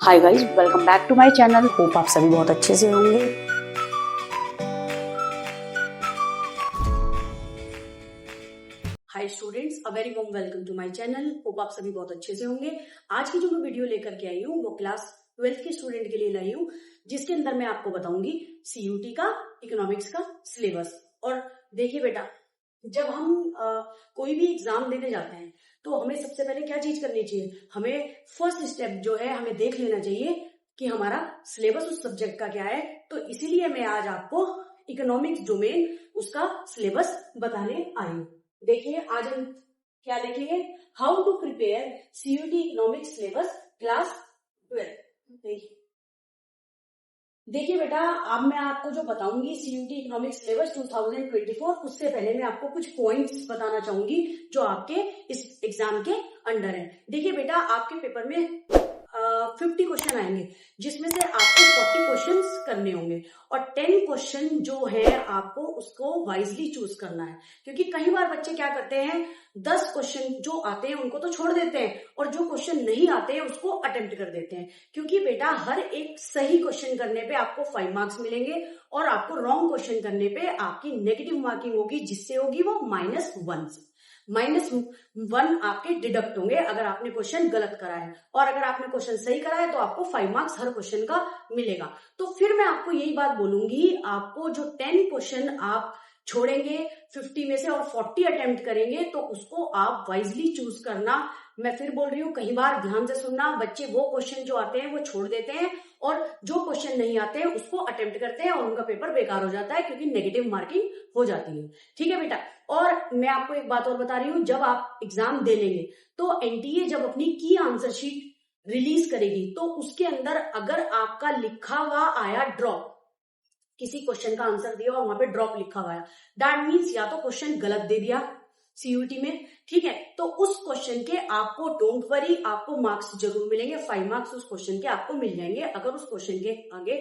Hi guys, welcome back to my channel. Hope आप सभी बहुत अच्छे से होंगे। Hi students, a very warm welcome to my channel. Hope आप सभी बहुत अच्छे से होंगे। आज की जो मैं वीडियो लेकर के आई हूँ वो क्लास 12th के स्टूडेंट के लिए लाई हूँ, जिसके अंदर मैं आपको बताऊंगी सीयूटी का इकोनॉमिक्स का सिलेबस। और देखिए बेटा, जब हम कोई भी एग्जाम देने जाते हैं तो हमें सबसे पहले क्या चीज करनी चाहिए? हमें फर्स्ट स्टेप जो है हमें देख लेना चाहिए कि हमारा सिलेबस उस सब्जेक्ट का क्या है। तो इसीलिए मैं आज आपको इकोनॉमिक्स डोमेन उसका सिलेबस बताने आई हूँ। देखिए आज हम क्या देखेंगे, how to prepare CUET economics syllabus class 12। देखिए बेटा, अब मैं आपको जो बताऊंगी सीयूटी इकोनॉमिक्स सिलेबस 2024, उससे पहले मैं आपको कुछ पॉइंट्स बताना चाहूंगी जो आपके इस एग्जाम के अंडर है। देखिए बेटा, आपके पेपर में 50 क्वेश्चन आएंगे, जिसमें से आपको 40 क्वेश्चंस करने होंगे और 10 क्वेश्चन जो है आपको उसको वाइजली चूज करना है। क्योंकि कई बार बच्चे क्या करते हैं, 10 क्वेश्चन जो आते हैं उनको तो छोड़ देते हैं और जो क्वेश्चन नहीं आते हैं उसको अटेम्प्ट कर देते हैं। क्योंकि बेटा हर एक सही क्वेश्चन करने पे आपको 5 मार्क्स मिलेंगे और आपको रॉन्ग क्वेश्चन करने पे आपकी नेगेटिव मार्किंग होगी, जिससे होगी वो -1 आपके डिडक्ट होंगे अगर आपने क्वेश्चन गलत करा है। और अगर आपने क्वेश्चन सही करा है तो आपको 5 मार्क्स हर क्वेश्चन का मिलेगा। तो फिर मैं आपको यही बात बोलूंगी, आपको जो 10 क्वेश्चन आप छोड़ेंगे 50 में से और 40 अटेम्प्ट करेंगे तो उसको आप वाइजली चूज करना। मैं फिर बोल रही हूँ, कई बार ध्यान से सुनना, बच्चे वो क्वेश्चन जो आते हैं वो छोड़ देते हैं और जो क्वेश्चन नहीं आते हैं उसको अटेम्प्ट करते हैं और उनका पेपर बेकार हो जाता है क्योंकि नेगेटिव मार्किंग हो जाती है। ठीक है बेटा, और मैं आपको एक बात और बता रही हूँ, जब आप एग्जाम दे लेंगे तो एनटीए जब अपनी की आंसर शीट रिलीज करेगी तो उसके अंदर अगर आपका लिखा हुआ आया ड्रॉप, किसी क्वेश्चन का आंसर दिया और वहां पे ड्रॉप लिखा हुआ है, दैट मीन्स या तो क्वेश्चन गलत दे दिया सीयूटी में, ठीक है, तो उस क्वेश्चन के आपको डोंट वरी, आपको मार्क्स जरूर मिलेंगे। 5 मार्क्स उस क्वेश्चन के आपको मिल जाएंगे अगर उस क्वेश्चन के आगे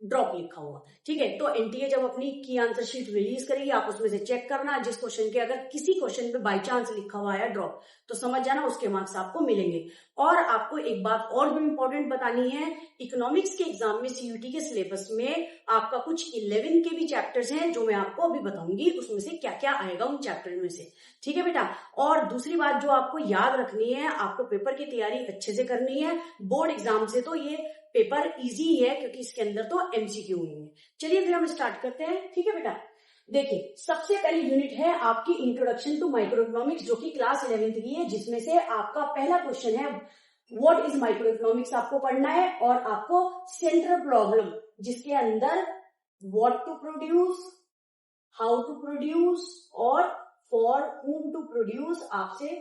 ड्रॉप लिखा हुआ। ठीक है, तो एनटीए जब अपनी की आंसर शीट रिलीज करेगी आप उसमें से चेक करना, जिस क्वेश्चन के अगर किसी क्वेश्चन पे बाई चांस लिखा हुआ है ड्रॉप तो समझ जाना उसके मार्क्स आपको मिलेंगे। और आपको एक बात और भी इंपॉर्टेंट बतानी है, इकोनॉमिक्स के एग्जाम में सीयूटी के सिलेबस में आपका कुछ 11 के भी चैप्टर्स हैं जो मैं आपको अभी बताऊंगी, उसमें से क्या क्या आएगा उन चैप्टर में से। ठीक है बेटा, और दूसरी बात जो आपको याद रखनी है, आपको पेपर की तैयारी अच्छे से करनी है। बोर्ड एग्जाम से तो ये पेपर इजी ही है क्योंकि इसके अंदर तो एमसीक्यू नहीं है। चलिए फिर हम स्टार्ट करते हैं। ठीक है बेटा, देखिए सबसे पहली यूनिट है आपकी इंट्रोडक्शन टू माइक्रो इकोनॉमिक्स, जो कि क्लास 11th की है, जिसमें से आपका पहला क्वेश्चन है व्हाट इज माइक्रो इकोनॉमिक्स आपको पढ़ना है। और आपको सेंट्रल प्रॉब्लम, जिसके अंदर what to produce, how to produce और फॉर whom टू प्रोड्यूस आपसे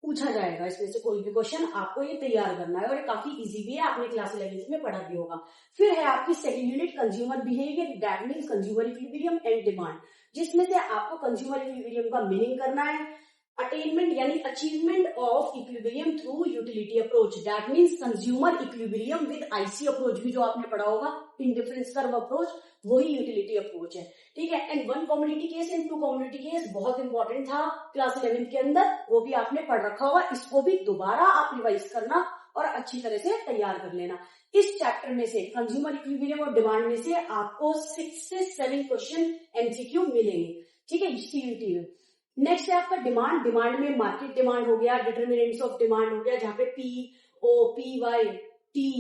पूछा जाएगा। इसमें से कोई भी क्वेश्चन आपको ये तैयार करना है और ये काफी इजी भी है, आपने क्लास 11th में पढ़ा भी होगा। फिर है आपकी second unit consumer behaviour, that means consumer equilibrium and demand, जिसमें से आपको कंज्यूमर इक्विलिब्रियम का मीनिंग करना है। अटेनमेंट यानी achievement of equilibrium through utility approach, that means consumer equilibrium with IC approach, भी जो आपने पढ़ा होगा, इंडिफरेंस कर्व अप्रोच, वही यूटिलिटी अप्रोच है। ठीक है, and 1 community case and 2 community case बहुत इंपॉर्टेंट था क्लास 11th के अंदर, वो भी आपने पढ़ रखा होगा, इसको भी दोबारा आप रिवाइज करना और अच्छी तरह से तैयार कर लेना। इस चैप्टर में से कंज्यूमर इक्विलिब्रियम और डिमांड में से आपको 6 से 7 क्वेश्चन एमसीक्यू मिलेंगे। ठीक है, सीयूटी में। नेक्स्ट है आपका डिमांड। डिमांड में मार्केट डिमांड हो गया, डिटर्मिनेंट्स ऑफ डिमांड हो गया, जहां पे P O P Y T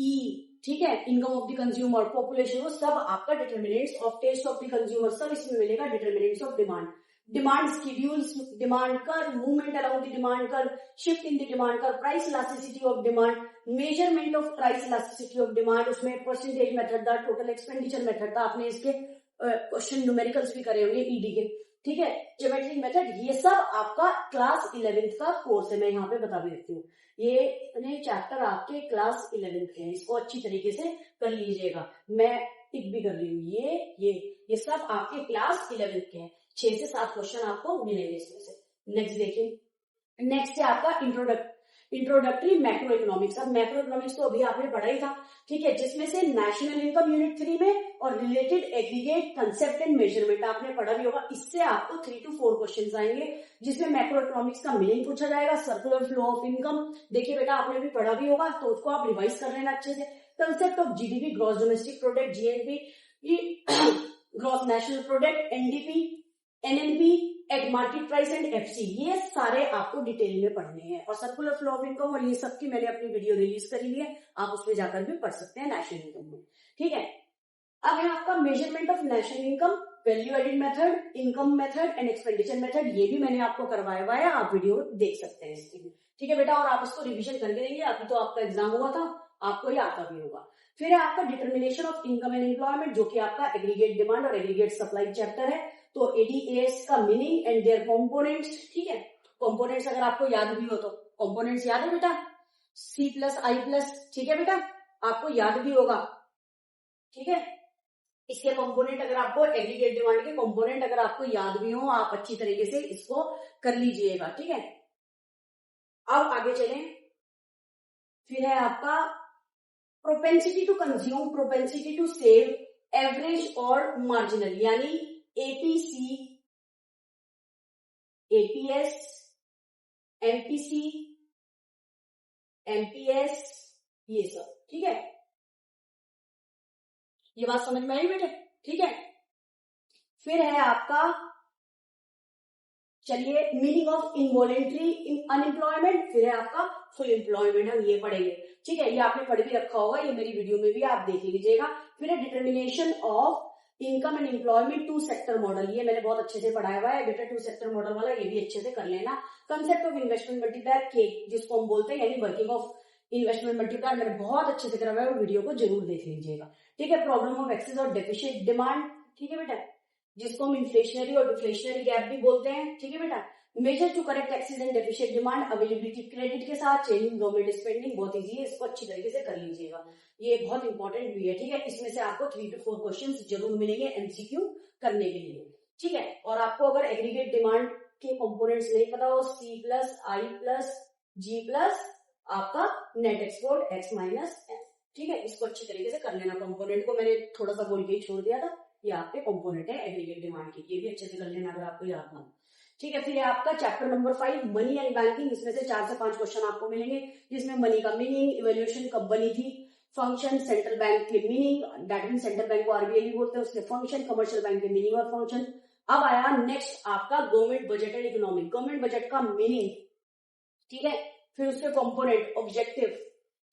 E, ठीक है, income of the consumer, population, वो सब आपका determinants of taste of the consumer, सब इसमें मिलेगा determinants of demand. Demand schedules, demand curve, movement around the demand curve, shift in the demand curve, price elasticity of demand, measurement of price elasticity of demand, उसमें percentage method था, total expenditure method था, आपने इसके question numericals भी करे होंगे ED के। ठीक है, ज्योमेट्रिक मेथड, ये सब आपका क्लास 11th का कोर्स है, मैं यहाँ पे बता भी देती हूँ। ये चैप्टर आपके क्लास 11th के हैं, इसको अच्छी तरीके से कर लीजिएगा, मैं टिक भी कर रही हूँ। ये सब आपके क्लास 11th के हैं, 6 से 7 क्वेश्चन आपको मिलेंगे इसमें से। नेक्स्ट देखिए, नेक्स्ट है आपका इंट्रोडक्टरी मैक्रो इकोनॉमिक्स। अब मैक्रो इकोनॉमिक्स तो अभी आपने पढ़ा ही था, ठीक है, जिसमें से नेशनल इनकम यूनिट 3 में और related aggregate concept and measurement आपने पढ़ा भी होगा। इससे आपको 3 to 4 क्वेश्चंस आएंगे, जिसमें मैक्रो इकोनॉमिक्स का मीनिंग पूछा जाएगा, सर्कुलर फ्लो ऑफ इनकम देखिए बेटा आपने भी पढ़ा भी होगा, तो उसको आप रिवाइज कर लेना अच्छे से। Concept of GDP, gross domestic product, GNP, gross national product, NDP, NNP eight market price and FC, ये सारे आपको डिटेल में पढ़ने हैं। और सर्कुलर फ्लो ऑफ इनकम और ये सब की मैंने अपनी वीडियो रिलीज करी हुई है, आप उसमें जाकर भी पढ़ सकते हैं नेशनल इनकम में, ठीक है। अब है आपका measurement of national income, value added method, income method and expenditure method, ये भी मैंने आपको करवाया हुआ है, आप वीडियो देख सकते हैं इसकी, ठीक है बेटा। और आप इसको रिविजन करके देंगे, अभी तो आपका एग्जाम हुआ था, आपको ये आता भी होगा। फिर है आपका determination of income and employment, जो कि आपका एग्रीगेट डिमांड और एग्रीगेट सप्लाई चैप्टर है। तो एडीएस का मीनिंग एंड देयर कंपोनेंट्स, ठीक है। कंपोनेंट्स अगर आपको याद भी हो तो कंपोनेंट्स याद है बेटा, सी प्लस आई प्लस, ठीक है बेटा, आपको याद भी होगा, ठीक है। इसके कंपोनेंट अगर आपको एग्रीगेट डिमांड के कंपोनेंट अगर आपको याद भी हो, आप अच्छी तरीके से इसको कर लीजिएगा, ठीक है। अब आगे चलें, फिर है आपका propensity to consume, propensity to save, average और मार्जिनल, यानी एपीसी, एपीएस, एमपीसी, एमपीएस, ये सब, ठीक है। ये बात समझ में आई बेटे, ठीक है। फिर है आपका, चलिए, मीनिंग ऑफ इनवॉलेंट्री अनएम्प्लॉयमेंट, फिर है आपका फुल एम्प्लॉयमेंट, हम ये पढ़ेंगे, ठीक है। ये आपने पढ़ भी रखा होगा, ये मेरी वीडियो में भी आप देख लीजिएगा। फिर है determination of income and employment two sector model, ये मैंने बहुत अच्छे से पढ़ाया हुआ है बेटा, टू सेक्टर मॉडल वाला, ये भी अच्छे से कर लेना। कंसेप्ट ऑफ इन्वेस्टमेंट मल्टीप्लायर के, जिसको हम बोलते हैं, यानी वर्किंग ऑफ इन्वेस्टमेंट मल्टीप्लायर, मैंने बहुत अच्छे से करा हुआ है, वीडियो को जरूर देख लीजिएगा, ठीक है। प्रॉब्लम ऑफ एक्सेस और डेफिशिट डिमांड, ठीक है बेटा, जिसको हम इन्फ्लेशनरी और डिफ्लेशनरी गैप भी बोलते हैं, ठीक है बेटा। Measure to correct excess and deficit demand, availability credit के साथ, चेंजिंग गवर्नमेंट स्पेंडिंग, बहुत इजी है, इसको अच्छी तरीके से कर लीजिएगा, ये बहुत इंपॉर्टेंट भी है, ठीक है। इसमें से आपको 3 to 4 क्वेश्चन जरूर मिलेंगे एमसीक्यू करने के लिए, ठीक है। और आपको अगर एग्रीगेट डिमांड के कंपोनेंट्स नहीं पता हो, C plus I plus G plus आपका net export X minus M, ठीक है, इसको अच्छी तरीके से कर लेना। कंपोनेंट को मैंने थोड़ा सा बोल के ही छोड़ दिया था, ये आपके कंपोनेंट है एग्रीगेट डिमांड की, ये भी अच्छे से कर लेना अगर आपको याद ना हो, ठीक है। फिर है आपका chapter number 5 money and banking, इसमें से 4 से 5 क्वेश्चन आपको मिलेंगे, जिसमें मनी का मीनिंग, इवोल्यूशन कब बनी थी, फंक्शन, सेंट्रल बैंक के meaning, that mean central bank को आरबीआई भी बोलते हैं, उसके फंक्शन, कमर्शियल बैंक के मीनिंग और फंक्शन। अब आया नेक्स्ट आपका government budget and economic, government budget का मीनिंग, ठीक है, फिर उसके कंपोनेंट, ऑब्जेक्टिव,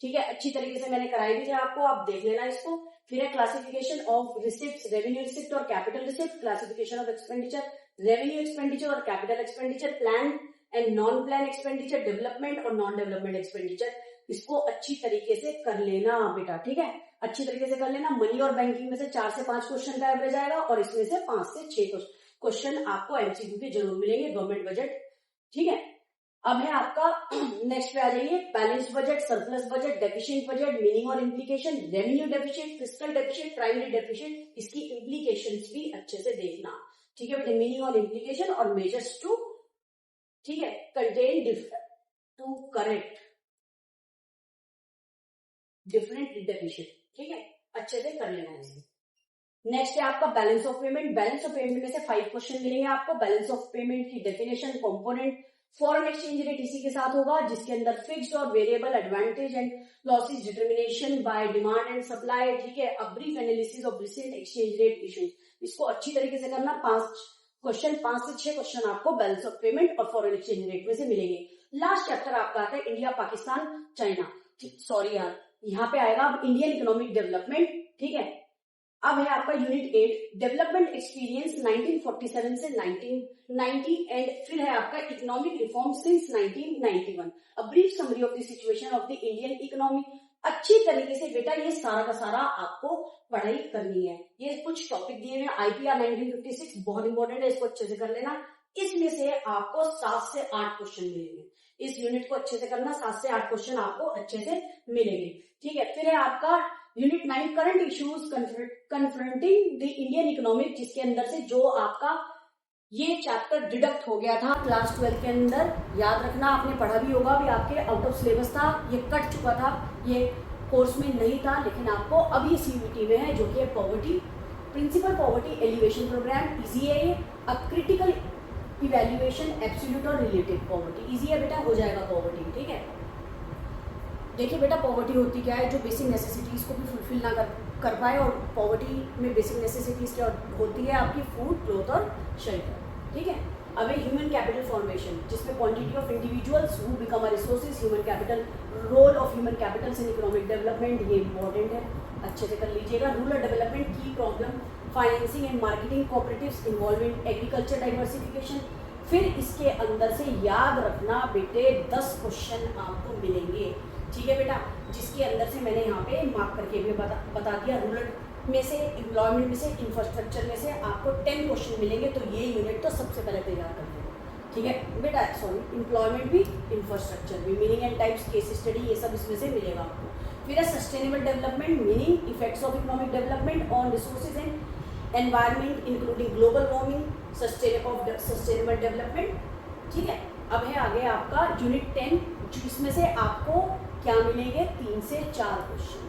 ठीक है, अच्छी तरीके से मैंने कराई भी थे आपको, आप देख लेना इसको। फिर है classification of receipt, revenue receipt और capital receipt, classification of expenditure, revenue expenditure और capital expenditure, plan and non plan expenditure, development और नॉन डेवलपमेंट एक्सपेंडिचर, इसको अच्छी तरीके से कर लेना बेटा, ठीक है, अच्छी तरीके से कर लेना। मनी और बैंकिंग में से 4 से 5 क्वेश्चन का एवरेज आएगा, और इसमें से 5 से 6 क्वेश्चन आपको एमसीक्यू के जरूर मिलेंगे, गवर्नमेंट बजट, ठीक है। अब है आपका नेक्स्ट पे आ जाइए, balance budget, surplus budget, deficient budget, meaning और implication, revenue deficient, fiscal deficient, primary deficient, इसकी इम्प्लीकेशंस भी अच्छे से देखना, ठीक है बेटे, मीनिंग और इम्प्लीकेशन और मेजर्स टू, ठीक है, contain two correct different deficient, ठीक है, अच्छे से कर लेना है इसे। नेक्स्ट है आपका balance of payment, balance of payment में से 5 क्वेश्चन मिलेंगे आपको। बैलेंस ऑफ पेमेंट की definition, component, foreign exchange rate इसी के साथ होगा, जिसके अंदर फिक्स्ड और variable, advantage and losses, determination by demand and supply, ठीक है, a brief analysis of recent exchange rate issues, इसको अच्छी तरीके से करना। 5 से 6 क्वेश्चन आपको बैलेंस ऑफ पेमेंट और फॉरेन एक्सचेंज रेट में से मिलेंगे। लास्ट चैप्टर आपका आता है इंडिया, पाकिस्तान, चाइना, सॉरी यार, यहाँ पे आएगा अब इंडियन इकोनॉमिक डेवलपमेंट, ठीक है। अब है आपका यूनिट 8 डेवलपमेंट एक्सपीरियंस 1947 से 1990 एंड फिर है आपका economic reform since 1991, a brief summary of the situation of the Indian economy. अच्छी तरीके से बेटा ये सारा का सारा आपको पढ़ाई करनी है। ये कुछ टॉपिक दिए हुए आईपीआर 1956 बहुत इंपॉर्टेंट है, इसको अच्छे से कर लेना। इसमें से आपको 7 से 8 क्वेश्चन मिलेंगे, इस यूनिट को अच्छे से करना, 7 से 8 क्वेश्चन आपको अच्छे से मिलेंगे, ठीक है। फिर है आपका unit 9 current issues confronting the Indian economic, जिसके अंदर से जो आपका ये चैप्टर डिडक्ट हो गया था क्लास 12 के अंदर। याद रखना, आपने पढ़ा भी होगा, भी आपके आउट ऑफ सिलेबस था, ये कट चुका था, ये कोर्स में नहीं था, लेकिन आपको अभी CUET में है, जो कि है poverty, principal poverty alleviation programme. Easy है ये। अब क्रिटिकल इवैल्यूएशन एब्सोल्यूट और रिलेटिव पॉवर्टी, इजी है बेटा, हो जाएगा पॉवर्टी। ठीक है, देखिए बेटा, पॉवर्टी होती क्या है, जो बेसिक नेसेसिटीज़ को भी फुलफिल ना कर पाए। और पॉवर्टी में बेसिक नेसेसिटीज़ क्या होती है आपकी, फूड, क्लोथ और शेल्टर। ठीक है, अब है ह्यूमन कैपिटल फॉर्मेशन, जिसमें quantity of individuals who become a resources, human capital, role of human capitals in economic development, ये इंपॉर्टेंट है, अच्छे से कर लीजिएगा। रूरल डेवलपमेंट की problem, financing and marketing, cooperatives involvement, agriculture diversification. फिर इसके अंदर से याद रखना बेटे 10 क्वेश्चन आपको मिलेंगे। ठीक है बेटा, जिसके अंदर से मैंने यहाँ पे मार्क करके भी बता दिया। रूरल में से, एम्प्लॉयमेंट में से, इंफ्रास्ट्रक्चर में से आपको 10 क्वेश्चन मिलेंगे, तो ये यूनिट तो सबसे पहले तैयार कर देना। ठीक है बेटा, सॉरी, एम्प्लॉयमेंट भी, इंफ्रास्ट्रक्चर भी, meaning and types, case study, ये सब इसमें से मिलेगा आपको। फिर है sustainable development, meaning, effects of economic development on resources and environment including global warming, sustainable development. ठीक है, अब है आगे आपका यूनिट 10, जिसमें से आपको क्या मिलेंगे, 3 से 4 क्वेश्चन।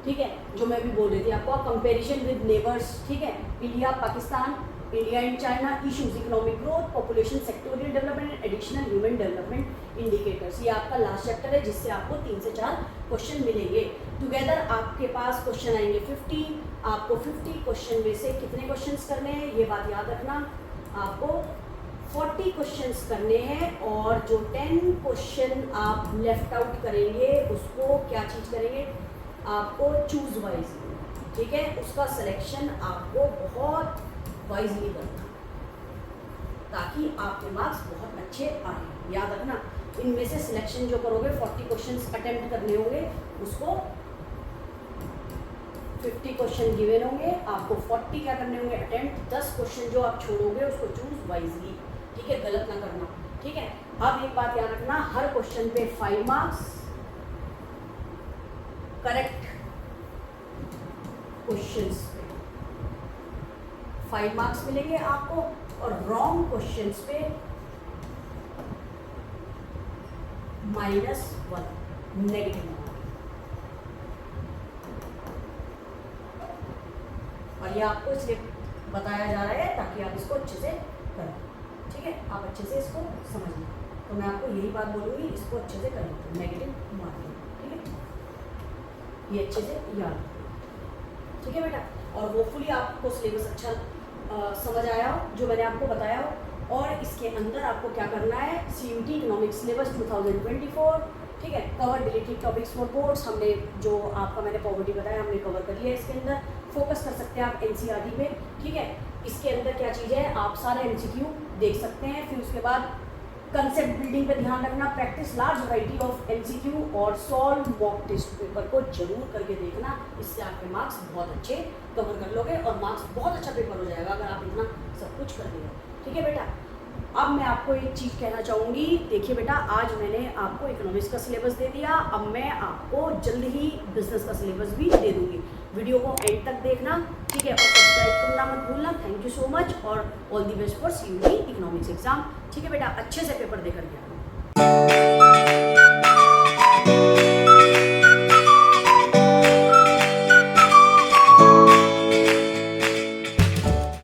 ठीक है, जो मैं भी बोल रही थी आपको, कंपैरिजन विद नेबर्स। ठीक है, India Pakistan, India and China, issues, economic growth, population, sectoral development, additional human development indicators. ये आपका लास्ट चैप्टर है, जिससे आपको 3 से 4 क्वेश्चन मिलेंगे। टुगेदर आपके पास क्वेश्चन आएंगे 50। आपको 50 क्वेश्चन में से कितने क्वेश्चन करने हैं, ये बात याद रखना, आपको 40 क्वेश्चंस करने हैं। और जो 10 क्वेश्चन आप लेफ्ट आउट करेंगे, उसको क्या चीज़ करेंगे, आपको चूज वाइजली। ठीक है, उसका सिलेक्शन आपको बहुत वाइजली करना, ताकि आपके मार्क्स बहुत अच्छे आए। याद रखना, इनमें से सिलेक्शन जो करोगे, 40 क्वेश्चंस अटेम्प्ट करने होंगे, उसको 50 क्वेश्चन गिवन होंगे, आपको 40 क्या करने होंगे, अटेम्प्ट। 10 क्वेश्चन जो आप छोड़ोगे, उसको चूज वाइजली। ठीक है, गलत ना करना। ठीक है, अब एक बात याद रखना, हर क्वेश्चन पे 5 मार्क्स, करेक्ट क्वेश्चंस पे 5 मार्क्स मिलेंगे आपको, और रॉन्ग क्वेश्चंस पे -1 नेगेटिव मार्क। और ये आपको इसलिए बताया जा रहा है ताकि आप इसको अच्छे से करें। ठीक है, आप अच्छे से इसको समझिए। तो मैं आपको यही बात बोलूँगी, इसको अच्छे से करें, नेगेटिव मार्किंग। ठीक है, ये अच्छे से याद रखें। ठीक है बेटा, और होपफुली आपको सिलेबस अच्छा समझ आया हो, जो मैंने आपको बताया हो। और इसके अंदर आपको क्या करना है, CUET इकोनॉमिक सिलेबस 2024। ठीक है, cover deleted topics for boards, हमने जो आपका मैंने पॉवर्टी बताया, हमने कवर कर लिया। इसके अंदर फोकस कर सकते हैं आप NCERT में। ठीक है, इसके अंदर क्या चीज़ है, आप सारे MCQ देख सकते हैं। फिर उसके बाद कंसेप्ट बिल्डिंग पे ध्यान रखना, practice large variety of MCQ और सॉल्व मॉक टेस्ट पेपर को जरूर करके देखना। इससे आपके मार्क्स बहुत अच्छे कवर कर लोगे और मार्क्स बहुत अच्छा पेपर हो जाएगा अगर आप इतना सब कुछ कर देंगे। ठीक है बेटा, अब मैं आपको एक चीज़ कहना चाहूँगी। देखिए बेटा, आज मैंने आपको इकोनॉमिक्स का सिलेबस दे दिया, अब मैं आपको जल्द ही बिजनेस का सिलेबस भी दे दूँगी। वीडियो को एंड तक देखना। ठीक है, और सब्सक्राइब करना मत भूलना। थैंक यू सो मच और all the best for CUET economics exam. ठीक है बेटा, अच्छे से पेपर देकर के आना।